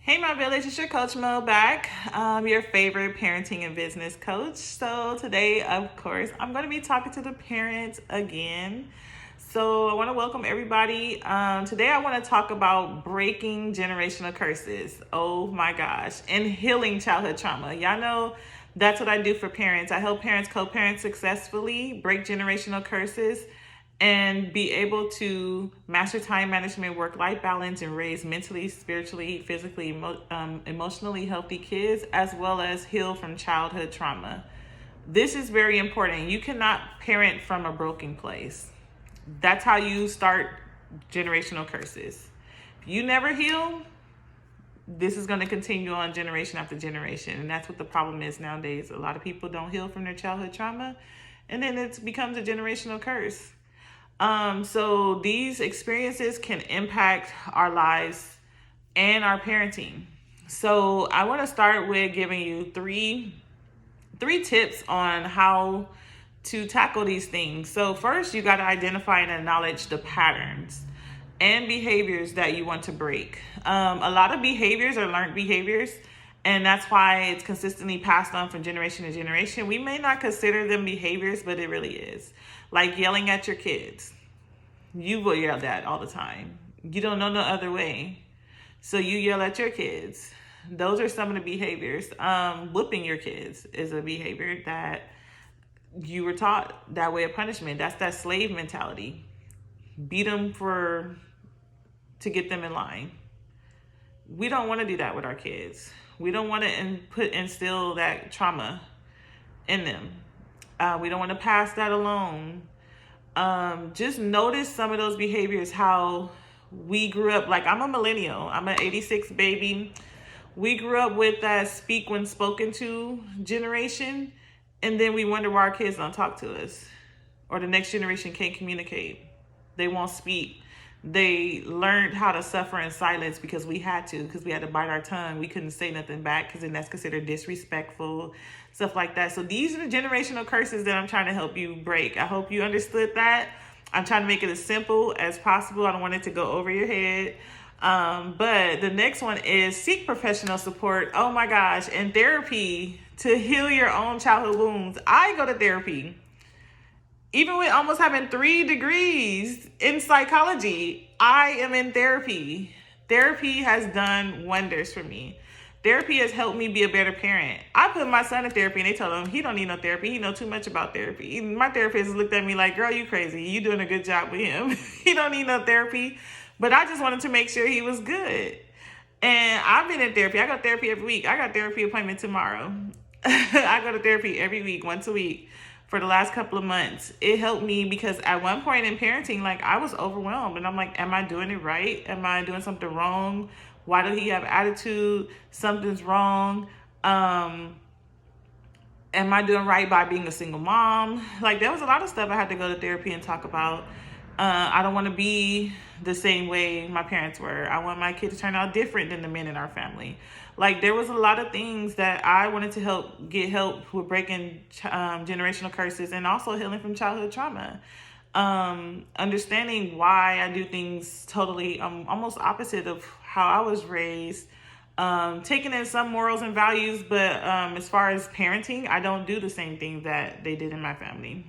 Hey, my village, it's your Coach Mo back, your favorite parenting and business coach. So, today, of course, I'm going to be talking to the parents again. So, I want to welcome everybody. Today, I want to talk about breaking generational curses. Oh my gosh, and healing childhood trauma. Y'all know that's what I do for parents. I help parents co parent successfully, break generational curses, and be able to master time management, work-life balance, and raise mentally, spiritually, physically, emotionally healthy kids, as well as heal from childhood trauma. This is very important. You cannot parent from a broken place. That's how you start generational curses. If you never heal, this is going to continue on generation after generation. And that's what the problem is nowadays. A lot of people don't heal from their childhood trauma, and then it becomes a generational curse. So these experiences can impact our lives and our parenting. So I want to start with giving you three tips on how to tackle these things. So first, you got to identify and acknowledge the patterns and behaviors that you want to break. A lot of behaviors are learned behaviors, and that's why it's consistently passed on from generation to generation. We may not consider them behaviors, but it really is. Like yelling at your kids. You will yell at all the time. You don't know no other way. So you yell at your kids. Those are some of the behaviors. Whooping your kids is a behavior that you were taught, that way of punishment. That's that slave mentality. Beat them to get them in line. We don't want to do that with our kids. We don't want to instill that trauma in them. We don't want to pass that along. Just notice some of those behaviors, how we grew up. Like, I'm a millennial. I'm an 86 baby. We grew up with that speak when spoken to generation. And then we wonder why our kids don't talk to us, or the next generation can't communicate. They won't speak. They learned how to suffer in silence because we had to bite our tongue. We couldn't say nothing back because then that's considered disrespectful, stuff like that. So these are the generational curses that I'm trying to help you break. I hope you understood that. I'm trying to make it as simple as possible. I don't want it to go over your head. But the next one is seek professional support. Oh my gosh. And therapy to heal your own childhood wounds. I go to therapy. Even with almost having 3 degrees in psychology, I am in therapy. Therapy has done wonders for me. Therapy has helped me be a better parent. I put my son in therapy and they told him he don't need no therapy. He know too much about therapy. My therapist looked at me like, girl, you crazy. You doing a good job with him. He don't need no therapy. But I just wanted to make sure he was good. And I've been in therapy. I go to therapy every week. I got a therapy appointment tomorrow. I go to therapy every week, once a week. For the last couple of months. It helped me because at one point in parenting, like, I was overwhelmed and I'm like, am I doing it right? Am I doing something wrong? Why does he have attitude? Something's wrong. Am I doing right by being a single mom? Like, there was a lot of stuff I had to go to therapy and talk about. I don't want to be the same way my parents were. I want my kid to turn out different than the men in our family. Like, there was a lot of things that I wanted to get help with breaking generational curses and also healing from childhood trauma. Understanding why I do things totally almost opposite of how I was raised. Taking in some morals and values, but as far as parenting, I don't do the same things that they did in my family.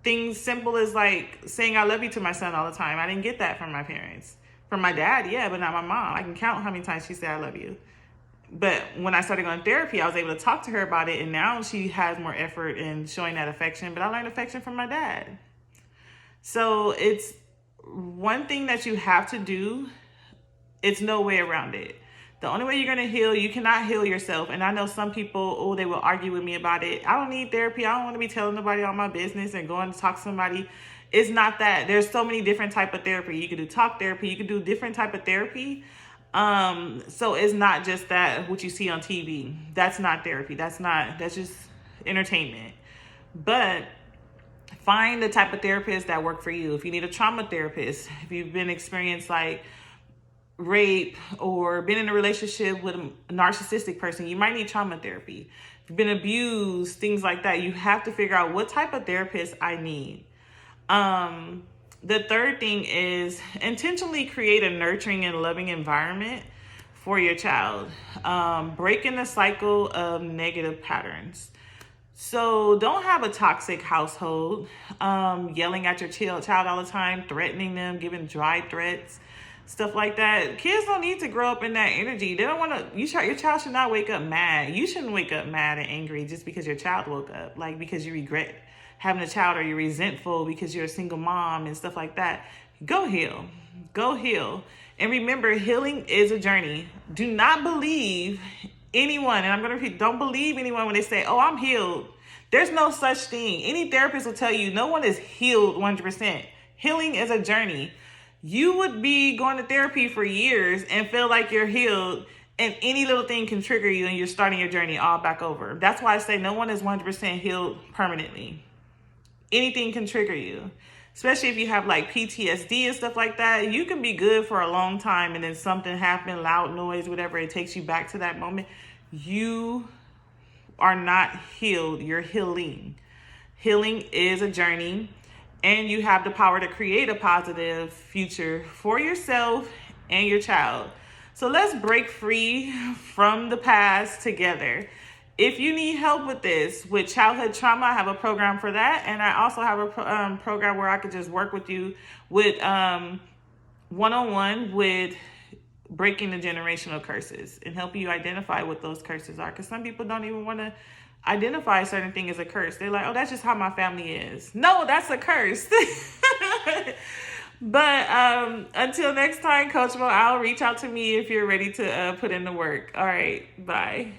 Things simple as like saying I love you to my son all the time. I didn't get that from my parents. From my dad, yeah, but not my mom. I can count how many times she said I love you. But when I started going to therapy, I was able to talk to her about it, and now she has more effort in showing that affection. But I learned affection from my dad. So it's one thing that you have to do. It's no way around it. The only way you're going to heal, you cannot heal yourself. And I know some people, they will argue with me about it. I don't need therapy. I don't want to be telling nobody all my business and going to talk to somebody. It's not that. There's so many different type of therapy. You can do talk therapy. You can do different type of therapy. So it's not just that what you see on TV. That's not therapy. That's just entertainment. But find the type of therapist that work for you. If you need a trauma therapist, if you've been experienced like rape or been in a relationship with a narcissistic person, you might need trauma therapy. If you've been abused, things like that, you have to figure out what type of therapist I need. The third thing is intentionally create a nurturing and loving environment for your child. Breaking the cycle of negative patterns. So don't have a toxic household, yelling at your child all the time, threatening them, giving dry threats, stuff like that. Kids don't need to grow up in that energy. They don't want to. Your child should not wake up mad. You shouldn't wake up mad and angry just because your child woke up, like because you regret having a child or you're resentful because you're a single mom and stuff like that. Go heal. Go heal. And remember, healing is a journey. Do not believe anyone, and I'm going to repeat, don't believe anyone when they say, oh, I'm healed. There's no such thing. Any therapist will tell you no one is healed 100%. Healing is a journey. You would be going to therapy for years and feel like you're healed, and any little thing can trigger you and you're starting your journey all back over. That's why I say no one is 100% healed permanently. Anything can trigger you, especially if you have like PTSD and stuff like that. You can be good for a long time and then something happened, loud noise, whatever, it takes you back to that moment. You are not healed. You're healing. Healing is a journey, and you have the power to create a positive future for yourself and your child. So let's break free from the past together. If you need help with this, with childhood trauma, I have a program for that. And I also have a program where I could just work with you with one-on-one with breaking the generational curses and help you identify what those curses are. Because some people don't even want to identify a certain thing as a curse. They're like, oh, that's just how my family is. No, that's a curse. But until next time, Coach Mo, I'll reach out to me if you're ready to put in the work. All right, bye.